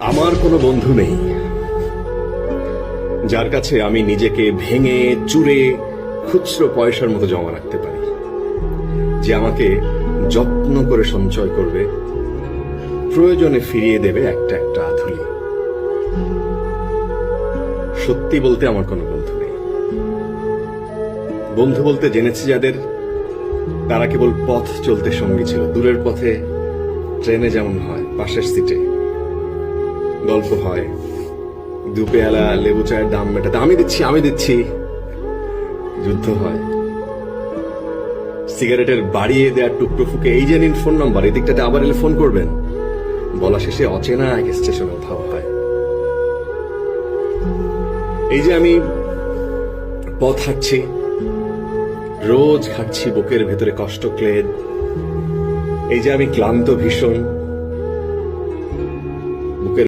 আমার কোনো বন্ধু নেই যার কাছে আমি নিজেকে ভেঙে চুরে খুচরো পয়সার মতো জমা রাখতে পারি, যে আমাকে যত্ন করে সঞ্চয় করবে, প্রয়োজনে ফিরিয়ে দেবে একটা একটা আধুলি। সত্যি বলতে আমার কোনো বন্ধু নেই। বন্ধু বলতে জেনেছি যাদের, তারা কেবল পথ চলতে সঙ্গী ছিল। দূরের পথে ট্রেনে যেমন হয়, পাশের সিটে গল্প হয়, দুপেয়ালা লেবু চায়ের দাম মেটাতে আমি দিচ্ছি যুদ্ধ হয়, সিগারেটের বাড়িয়ে দেওয়ার টুকরো ফুকে এই যে নিন ফোন নাম্বার, এই দিকটাতে আবার এলে ফোন করবেন, বলা শেষে অচেনা এক স্টেশনে উধাও হয়। এই যে আমি পথ হাঁটছি, রোজ খাচ্ছি বুকের ভেতরে কষ্ট ক্লেদ, এই যে আমি ক্লান্ত ভীষণ,